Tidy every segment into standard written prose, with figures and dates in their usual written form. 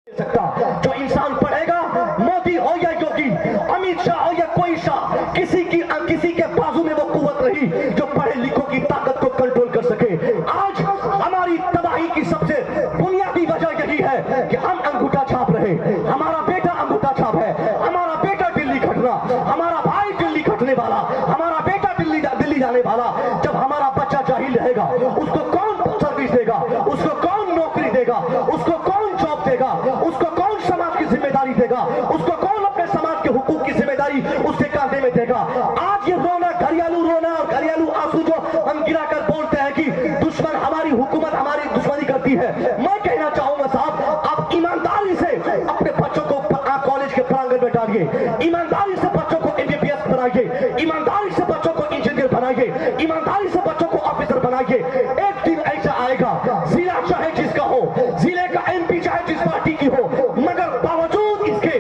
सकता। जो इंसान पढ़ेगा, मोदी हो या योगी, अमित शाह हो या कोई शाह, किसी के बाजू में वो कुव्वत रही जो पढ़े लिखों की ताकत को कंट्रोल कर सके। आज हमारी तबाही की सबसे बुनियादी वजह यही है कि हम अंगूठा छाप रहे। हमारा बेटा अंगूठा छाप है, हमारा बेटा दिल्ली खटना, हमारा भाई दिल्ली खटने वाला, हमारा बेटा दिल्ली जाने वाला। जब हमारा बच्चा जाहिल रहेगा, उसको कौन सर्विस देगा, उसको कौन नौकरी देगा, उसको कौन जॉब देगा, उसको कौन समाज की जिम्मेदारी देगा, उसको कौन अपने समाज के हुकूक की जिम्मेदारी उसके कांधे में देगा। आज ये रोना, रोना और घरियालू आंसू जो हम गिराकर बोलते हैं कि दुश्मन हमारी हुकूमत हमारी दुश्मनी करती है, मैं कहना चाहूंगा साहब, आप ईमानदारी से अपने बच्चों को कॉलेज के प्रांगण में डालिए, ईमानदारी से बच्चों को MBBS बनाइए, ईमानदारी से बच्चों को इंजीनियर बनाइए, ईमानदारी से बच्चों को ऑफिसर बनाइए। एक दिन ऐसा आएगा, जिला चाहे जिसका हो, जिले का MP चाहे जिस पार्टी की हो, मगर बावजूद इसके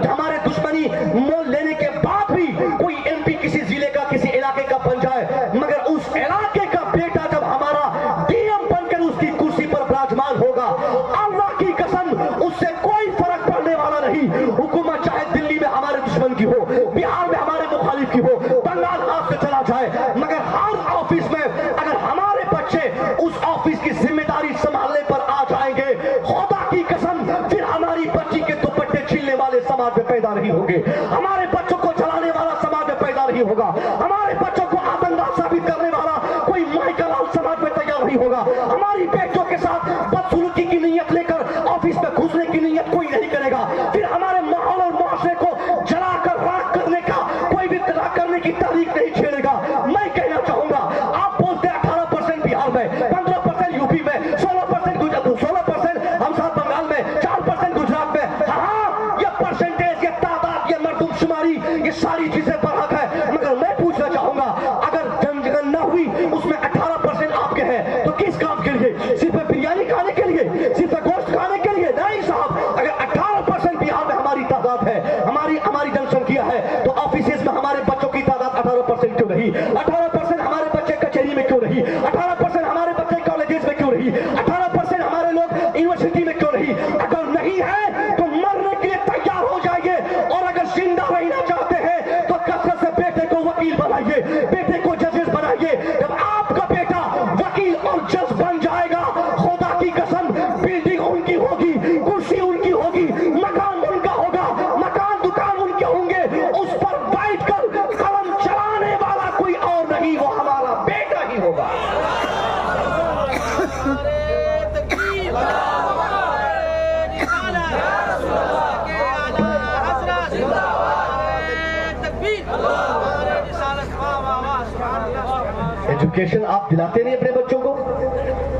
हमारे दुश्मनी मोल लेने के बाद भी कोई MP किसी जिले का, किसी इलाके का बन जाए, मगर उस इलाके का बेटा जब हमारा DM बनकर उसकी कुर्सी पर विराजमान होगा, अल्लाह की कसम उससे कोई फर्क पड़ने वाला नहीं। हुकूमत चाहे दिल्ली में हमारे दुश्मन की हो, बिहार में हमारे मुखालिफ की हो, बंगाल हाथ से चला जाए, मगर हर ऑफिस में अगर हमारे बच्चे उस ऑफिस की जिम्मेदारी संभालने पर आ जाएंगे, खुदा की कसम फिर हमारी बच्ची के दुपट्टे छीनने वाले समाज में पैदा नहीं होंगे, हमारे बच्चों को जलाने वाला समाज में पैदा नहीं होगा, हमारे बच्चों को आतंकवादी साबित करने वाला कोई माइकल आउट समाज में तैयार नहीं होगा, हमारी बेटियों के साथ बदसलूकी की नीयत लेकर ऑफिस में घुसने की नीयत कोई नहीं करेगा, फिर हमारे माहौल और मुआशरे को जलाकर राख करने का कोई भी करने की तारीख नहीं छेड़ेगा। मैं कहना चाहूंगा, आप बोलते हैं 18% बिहार में, 15% यूपी में, 16% गुजरात, 16% हम साथ बंगाल में, 4% गुजरात में। हाँ, ये परसेंटेज, ये तादाद, ये मर्दमशुमारी, ये सारी चीजें बराबर है, मगर मैं पूछना चाहूंगा, अगर जनगणना हुई उसमें 18% आपके हैं तो किस काम के लिए? सिर्फ बिरयानी खाने के लिए, सिर्फ गोश्त खाने के लिए? नहीं साहब, अगर 18% बिहार में हमारी तादाद है, हमारी जनसंख्या है, तो ऑफिसेज में हमारे बच्चों की तादाद 18% क्यों नहीं? 18% हमारे बच्चे कचहरी में क्यों नहीं? 18% हमारे बच्चे कॉलेजेस में क्यों नहीं? 18% हमारे लोग यूनिवर्सिटी में क्यों नहीं? अगर नहीं है तो मरने के लिए तैयार हो जाइए, और अगर जिंदा रहना चाहते हैं तो कसरत से बेटे को वकील बनाइए, बेटे को जजेस बनाइए। जब आपका बेटा वकील और जज बन जाएगा, खुदा की कसम बिल्डिंग उनकी होगी, कुर्सी उनकी होगी, मकान उनका होगा, मकान दुकान उनके होंगे, उस पर बैठकर कलम चलाने वाला कोई और नहीं, वो हमारा बेटा ही होगा। एजुकेशन आप दिलाते नहीं अपने बच्चों को,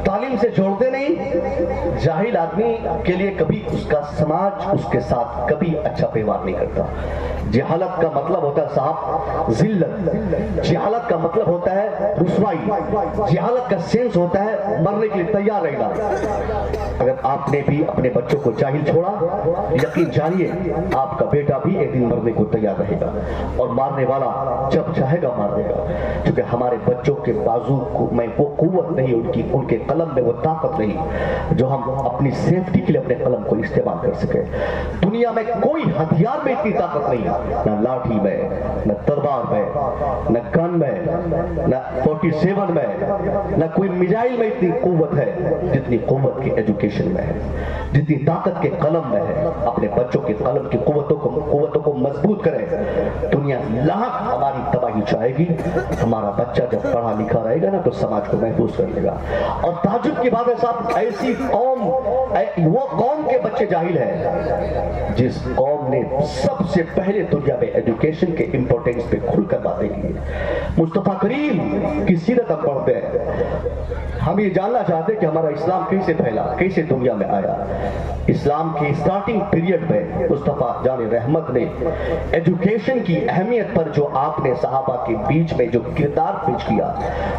तालीम से जोड़ते नहीं, जाहिल आदमी के लिए कभी उसका समाज उसके साथ कभी अच्छा व्यवहार नहीं करता। जहालत का मतलब होता है साहब जिल्लत, जहालत का मतलब होता है रुसवाई, जहालत का सेंस होता है मरने के लिए तैयार रहना। अगर आपने भी अपने बच्चों को जाहिल छोड़ा, यकीन जानिए आपका बेटा भी एक दिन मरने को तैयार रहेगा, और मारने वाला जब चाहेगा मार देगा, क्योंकि हमारे बच्चों के बाजू में वो कुव्वत नहीं, उनके कलम में वो ताकत नहीं जो हम अपनी सेफ्टी के लिए अपने कलम को इस्तेमाल कर सके। दुनिया में कोई हथियार में इतनी ताकत नहीं, न लाठी में, न तलवार में, न गन में, न 47 में, न कोई मिसाइल में इतनी कुव्वत है जितनी कुव्वत की एजुकेशन में है, जितनी ताकत के कलम में है। अपने बच्चों के कलम की कुव्वतों को मजबूत करें। दुनिया लाख हमारी तबाही चाहेगी, हमारा बच्चा जब पढ़ा लिखा रहेगा ना तो समाज को महफूज कर लेगा। और ताज्जुब की बात है साहब, ऐसी कौम, वो कौम के बच्चे जाहिल हैं जिस कौम ने सबसे पहले दुनिया में एजुकेशन के इंपॉर्टेंस पे खुलकर बातें की। मुस्तफा करीम की सीरत हम पढ़ते हैं, हम ये जानना चाहते हैं कि हमारा इस्लाम कैसे फैला, कैसे दुनिया में आया। इस्लाम के स्टार्टिंग पीरियड में मुस्तफा जाने रहमत ने एजुकेशन की अहमियत पर जो आपने सहाबा के बीच में जो किरदार पेश किया,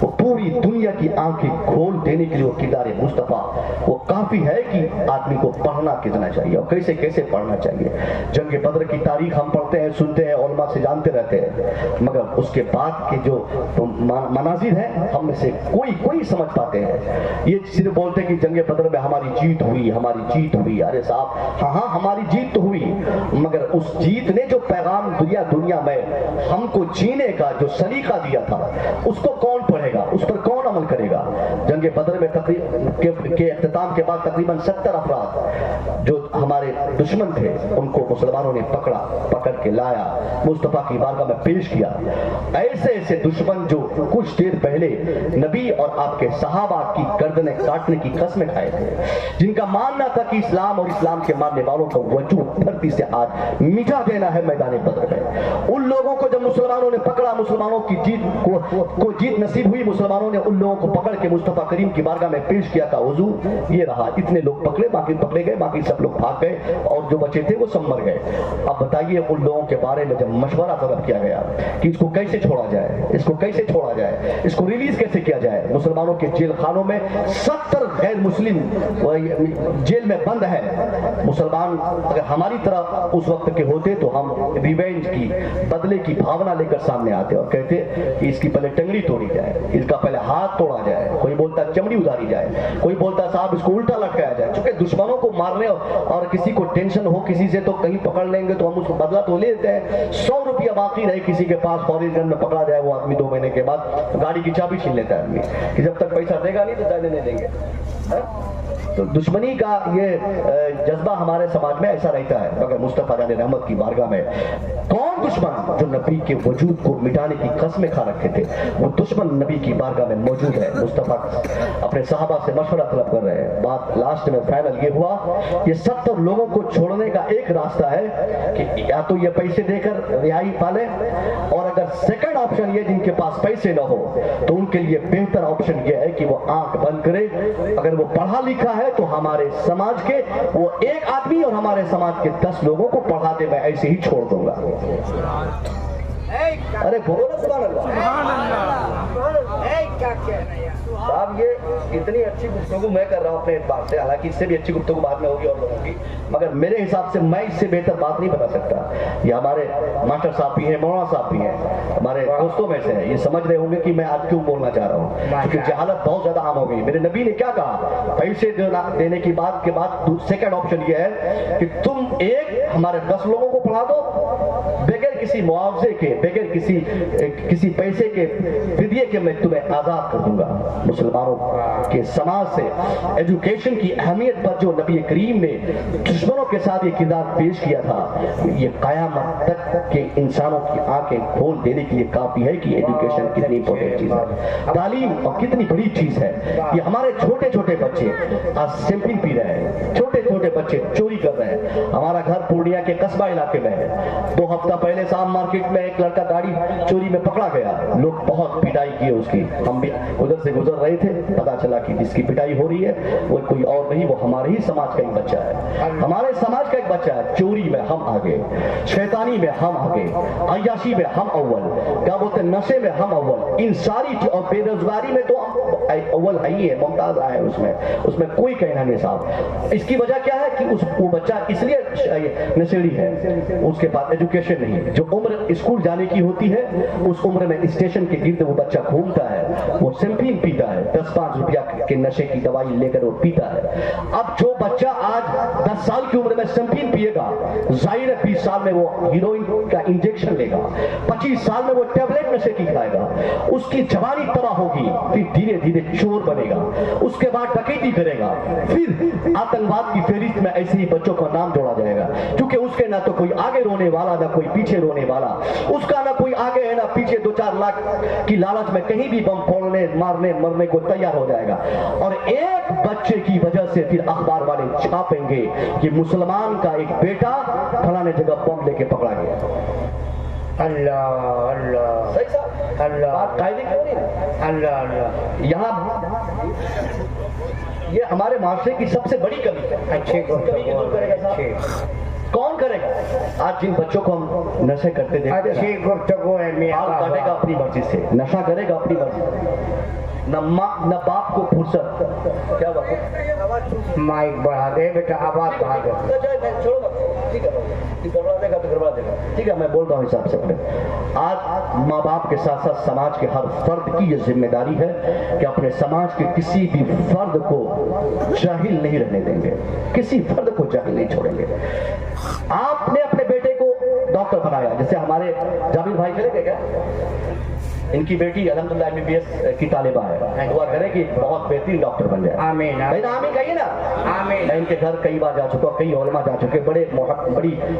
वो पूरी दुनिया की आंखें खोल देने के लिए वो किरदार मुस्तफ़ा, वो काफी है कि आदमी को पढ़ना कितना चाहिए और कैसे कैसे पढ़ना चाहिए। जंग बदर की तारीख हम पढ़ते हैं, सुनते हैं, उलमा से जानते रहते हैं, मगर उसके बाद के जो मनाजिर हैं हम में से कोई समझ पाते हैं। ये सिर्फ बोलते हैं कि जंग बदर में हमारी जीत हुई, हमारी जीत हुई। अरे साहब, हाँ हमारी जीत तो हुई, मगर उस जीत ने जो पैगाम दुनिया में हमको जीने का जो सलीका दिया था, उसको कौन पढ़ेगा, उस पर कौन अमल करेगा। जंग बदर में के इख्तिताम के बाद तकरीबन 70 अफराद जो हमारे दुश्मन थे उनको मुसलमानों ने पकड़ के लाया, मुस्तफ़ा की बारगाह में पेश किया। ऐसे दुश्मन जो कुछ देर पहले नबी और आपके सहाबा की गर्दनें काटने की कसमें खाए थे, जिनका मानना था कि इस्लाम और इस्लाम के मानने वालों को वजूद धरती से आज मिटा देना है मैदान बदर में, उन लोगों को जब मुसलमानों ने पकड़ा, मुसलमानों की जीत को जीत नसीब हुई, मुसलमानों ने उन लोगों को पकड़ के मुस्तफ़ा करीम की बारगाह में पेश किया था। हुजूर ये रहा, इतने लोग पकड़े गए, बाकी सब लोग भाग गए और जो बचे थे वो सब मर गए। अब बताइए, उन लोगों के बारे में जब मशवरा तलब किया गया कि इसको कैसे छोड़ा जाए, इसको रिलीज कैसे किया जाए। मुसलमानों के जेल खानों में 70 गैर मुस्लिम जेल में बंद है। मुसलमान अगर हमारी तरह उस वक्त के होते तो हम रिवेंज की, बदले की भावना लेकर सामने आते और कहते कि इसकी पहले टंगड़ी तोड़ी जाए, इसका पहले हाथ तोड़ा जाए, कोई बोलता चमड़ी उतारी जाए, कोई बोलता साहब इसको उल्टा लटकाया जाए। क्योंकि दुश्मनों को मारने और किसी को टेंशन हो किसी से तो कहीं पकड़ लेंगे तो हम उसको बदला तो ले लेते हैं। 100 रुपया बाकी रहे किसी के पास, फौरी गन में पकड़ा जाए वो आदमी 2 महीने के बाद गाड़ी की चाबी छीन लेता है आदमी कि जब तक पैसा देगा नहीं तो जाने नहीं देंगे। तो दुश्मनी का ये जज्बा हमारे समाज में ऐसा रहता है, मगर मुस्तफ़ा जाने रहमत की बारगाह में कौन दुश्मन जो नबी के वजूद को मिटाने की कसमें खा रखे थे, वो दुश्मन नबी की बारगाह में मौजूद है। मुस्तफ़ा अपने सहाबा से मशवरा तलब कर रहे हैं। बात लास्ट में फाइनल ये हुआ, ये 70 लोगों को छोड़ने का एक रास्ता है कि या तो ये पैसे देकर रिहाई पाले, और अगर सेकंड ऑप्शन ये जिनके पास पैसे न हो तो उनके लिए बेहतर ऑप्शन ये है कि वो आंख बंद करे। अगर वो पढ़ा लिखा है तो हमारे समाज के वो एक आदमी और हमारे समाज के 10 लोगों को पढ़ा दे, मैं ऐसे ही छोड़ दूंगा। अरे बोलो ना सुभान अल्लाह। साहब ये इतनी अच्छी गुफ्तगू मैं कर रहा हूँ अपने बात से, हालांकि इससे भी अच्छी गुफ्तगू बाद में होगी और लोगों की, मगर मेरे हिसाब से मैं इससे बेहतर बात नहीं बता सकता। ये हमारे मास्टर साहब भी हैं, मौलाना साहब भी हैं, हमारे दोस्तों में से हैं, ये समझ रहे होंगे कि मैं आज क्यों बोलना चाह रहा हूँ, क्योंकि जहालत बहुत ज्यादा आम हो गई। मेरे नबी ने क्या कहा, पैसे देने की बात के बाद सेकंड ऑप्शन ये है कि तुम एक हमारे 10 लोगों को पढ़ा दो बगैर किसी मुआवजे के, बगैर किसी पैसे के फिदिये के, मैं तुम्हें आजाद कर दूंगा। मुसलमानों के समाज से एजुकेशन की अहमियत पर जो नबी करीम ने दुश्मनों के साथ ये किरदार पेश किया था, ये क़यामत तक के इंसानों की आंखें खोल देने के लिए काफी है कि एजुकेशन कितनी इंपॉर्टेंट चीज है, तालीम और कितनी बड़ी चीज है। ये हमारे छोटे छोटे बच्चे आज सैंपलिंग पी रहे हैं, छोटे छोटे बच्चे चोरी कर रहे हैं। हमारा घर पूर्णिया के कस्बा इलाके में है। 2 हफ्ता पहले शाम मार्केट में एक लड़का गाड़ी चोरी में पकड़ा गया, लोग बहुत पिटाई की उसकी, हम भी उधर से गुजर रहे थे, पता चला कि जिसकी पिटाई हो रही है वो कोई और नहीं, वो हमारे ही समाज का एक बच्चा है, हमारे समाज का एक बच्चा है। चोरी में हम आगे, शैतानी में हम आगे, अय्याशी में हम अव्वल, क्या बोलते हैं नशे में हम अव्वल, इन सारी और बेरोजगारी में तो अव्वल है ही है, मुमताज है उसमें कोई कहना नहीं साहब। इसकी वजह क्या है कि वो बच्चा इसलिए नशेड़ी है, उसके पास एजुकेशन नहीं है। जो उम्र स्कूल जाने की होती है उस उम्र में स्टेशन के गिर्द वो बच्चा घूमता है, वो सिम्पीन पीता है, 10-5 रुपया के नशे की दवाई लेकर वो पीता है। अब जो बच्चा आज 10 साल की उम्र में सिम्पीन पिएगा, जाहिर है 20 साल में वो हीरोइन का इंजेक्शन लेगा, 25 साल में वो टैबलेट नशे की खाएगा, उसकी जवानी तबाह होगी, फिर धीरे धीरे चोर बनेगा, उसके बाद डकैती करेगा, फिर आतंकवाद की फहरिस्त में ऐसे ही बच्चों का नाम जोड़ा जाएगा, क्योंकि उसके ना तो कोई आगे रोने वाला ना कोई पीछे रोने वाला, उसका ना कोई आगे है ना पीछे, 2-4 लाख की लालच में कहीं भी बम फोड़ने मारने मरने को तैयार हो जाएगा। और एक बच्चे की वजह से फिर अखबार वाले छापेंगे कि मुसलमान का एक बेटा फलाने जगह बम लेके पकड़ा गया। अल्लाह अल्लाह सही साहब, अल्लाह कायदे क्यों नहीं? अल्लाह अल्लाह, यहाँ ये हमारे माशरे की सबसे बड़ी कमी है। अच्छे कौन करेगा? आज जिन बच्चों को हम नशे करते देखते हैं, अच्छी गुफ्तगू है, काटेगा अपनी मर्जी से, नशा करेगा अपनी मर्जी से, न माँ न बाप को फुर्सत। क्या बात है? माइक बढ़ा दे बेटा, आवाज बढ़ा दे। छोड़ो मत, ठीक है, गड़बड़ा देगा तो गड़बड़ा देगा, ठीक है, मैं बोल रहा हूँ हिसाब से अपने। आज माँ बाप के साथ साथ समाज के हर फर्द की ये जिम्मेदारी है कि अपने समाज के किसी भी फर्द को जाहिल नहीं रहने देंगे, किसी फर्द को जाहिल नहीं छोड़ेंगे। आपने अपने बेटे को डॉक्टर बनाया, जैसे हमारे जाबिर भाई चले गए क्या, इनकी बेटी अल्हम्दुलिल्लाह MBBS की तालिबा है, दुआ करें कि बहुत बेहतरीन डॉक्टर बन जाए। आमीन। भाई ना आमीन कहिए ना। आमीन। मैं इनके घर कई बार जा चुका, कई उलमा जा चुके, बड़ी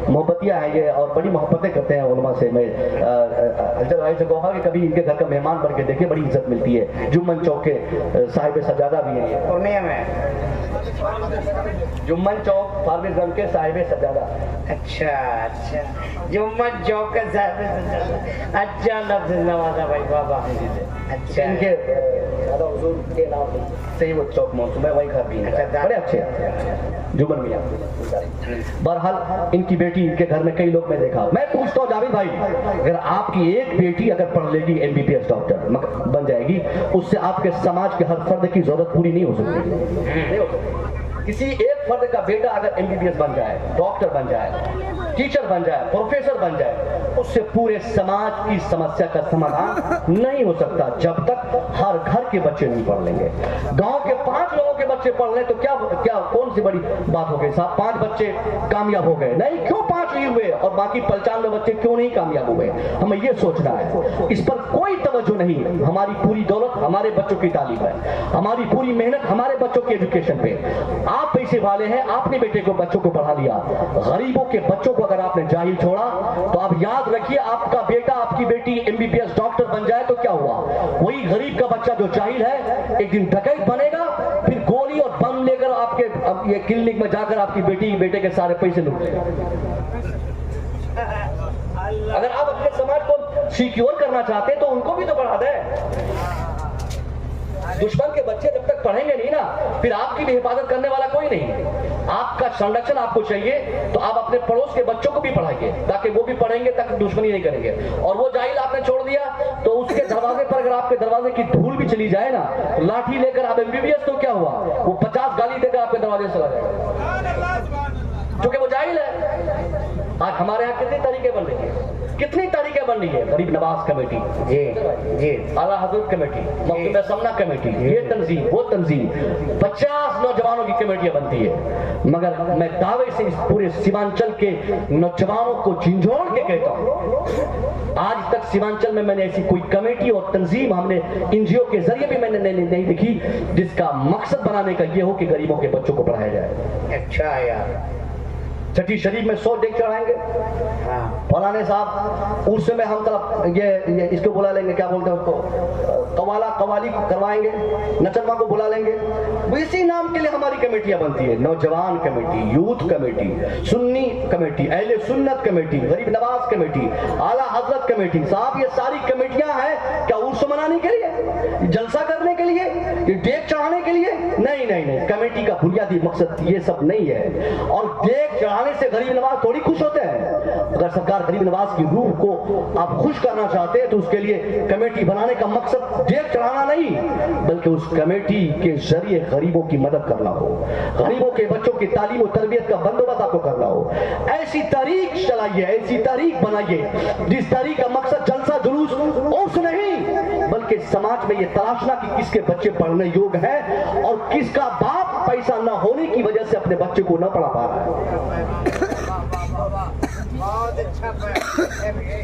मोहब्बतियाँ हैं ये और बड़ी मोहब्बतें करते हैं उलमा से। मैं अजर भाई से कहूँगा कि कभी इनके घर का मेहमान बन के देखिए, बड़ी इज्जत मिलती है। जुम्मन चौक के साहिब सजादा भी है ये, पूर्णिया में जुम्मन चौक फारबिसगंज के साहिब सजादा। अच्छा अच्छा, जुम्मन चौक का साहिब, अच्छा लफ्ज नवाजा भाई बाबा। अच्छा, इनके दादा हुजूर के नाम से ही वो चौक मौसूम है, वही घर भी है। अच्छा, बड़े अच्छे हैं जुम्मन मियां। बहरहाल इनकी बेटी, इनके घर में कई लोग मैं देखा। मैं पूछता हूँ जावेद भाई, अगर आपकी एक बेटी अगर पढ़ लेगी MBBS डॉक्टर बन जाएगी, उससे आपके समाज के हर फर्द की जरूरत पूरी नहीं हो सकती, नहीं हो सकती। किसी एक फर्द का बेटा अगर MBBS बन जाए, डॉक्टर बन जाए, टीचर बन जाए, प्रोफेसर बन जाए, उससे पूरे समाज की समस्या का समाधान नहीं हो सकता जब तक हर घर के बच्चे नहीं पढ़ लेंगे। गांव के 5 लोगों के बच्चे पढ़ लें तो क्या क्या कौन सी बड़ी बात हो गई साहब, 5 बच्चे कामयाब हो गए। नहीं, क्यों 5 ही हुए और बाकी 95 बच्चे क्यों नहीं कामयाब हुए, हमें ये सोचना है। इस पर कोई तवज्जो नहीं। हमारी पूरी दौलत हमारे बच्चों की तालीम है, हमारी पूरी मेहनत हमारे बच्चों के एजुकेशन पे। आप पैसे वाले हैं, आपने बेटे को बच्चों को पढ़ा लिया। गरीबों के बच्चों को अगर आपने जाहिल छोड़ा तो आप याद रखिए, आपका बेटा आपकी बेटी MBBS डॉक्टर बन जाए तो क्या हुआ, वही गरीब का बच्चा जो जाहिल है एक दिन डकैत बनेगा, फिर गोली और बम लेकर आपके ये क्लिनिक में जाकर आपकी बेटी बेटे के सारे पैसे लूट लेगा। अगर आप अपने समाज को सिक्योर करना चाहते हैं तो उनको भी तो पढ़ा दें। दुश्मन के बच्चे जब तक पढ़ेंगे नहीं ना, फिर आपकी भी हिफाजत करने वाला कोई नहीं। आपका संरक्षण आपको चाहिए तो आप अपने पड़ोस के बच्चों को भी पढ़ाइए, ताकि वो भी पढ़ेंगे, तक दुश्मनी नहीं करेंगे। और वो जाहिल आपने छोड़ दिया तो उसके दरवाजे पर अगर आपके दरवाजे की धूल भी चली जाए ना, लाठी लेकर आप MBBS तो क्या हुआ, वो 50 गाली देकर आपके दरवाजे से लगा जाएगा, क्योंकि वो जाहिल है। आज हमारे यहाँ कितनी तरीके बन रही है, कितनी तारीखें बन रही है। गरीब नवाज कमेटी, जी, आला हजरत कमेटी, मखदूम समना कमेटी, ये तंजीम वो तंजीम, 50 नौजवानों की कमेटियां बनती है। मगर मैं दावे से इस पूरे सीमांचल के नौजवानों को झिंझोड़ के कहता हूं, आज तक सीमांचल में मैंने ऐसी कोई कमेटी और तंजीम हमने NGO के जरिए भी मैंने नहीं देखी जिसका मकसद बनाने का ये हो कि गरीबों के बच्चों को पढ़ाया जाए। अच्छा यार, छठी शरीफ में 100 डेग चढ़ाएंगे। फलाने साहब उर्स में हम तरफ ये इसको बुला लेंगे, क्या बोलते हैं उसको, कवाली करवाएंगे, नचनवा को बुला लेंगे। इसी नाम के लिए हमारी कमेटियां बनती है, नौजवान committee, youth committee, Sunni committee, अहले सुन्नत कमेटी, गरीब नवाज कमेटी, आला हजरत कमेटी। साहब ये सारी कमेटियां हैं क्या उर्स मनाने के लिए, जलसा करने के लिए, ये डेग चढ़ाने के लिए? नहीं नहीं नहीं, कमेटी का बुनियादी मकसद ये सब नहीं है। और डेग चढ़ाने से गरीब नवाज थोड़ी खुश होते हैं। अगर सरकार गरीब नवाज की रूह को आप खुश करना चाहते हैं तो उसके लिए कमेटी बनाने का मकसद डेग चढ़ाना नहीं, बल्कि उस कमेटी के जरिए गरीबों की मदद करना हो, गरीबों के बच्चों की तालीम और तरबियत का बंदोबस्त आपको करना हो। ऐसी तारीख चलाइए, ऐसी तारीख बनाइए जिस तारीख का मकसद जलसा जुलूस उर्स नहीं, बल्कि समाज में ये तलाशना कि किसके बच्चे पढ़ने योग्य हैं और किसका बाप पैसा न होने की वजह से अपने बच्चे को न पढ़ा पा रहा है।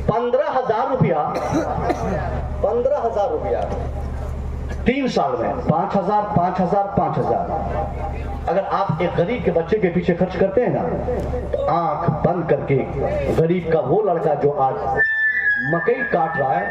15,000 रुपया 3 साल में 5,000 5,000 5,000 अगर आप एक गरीब के बच्चे के पीछे खर्च करते हैं ना, तो आंख बंद करके गरीब का वो लड़का जो आज मकई काट रहा है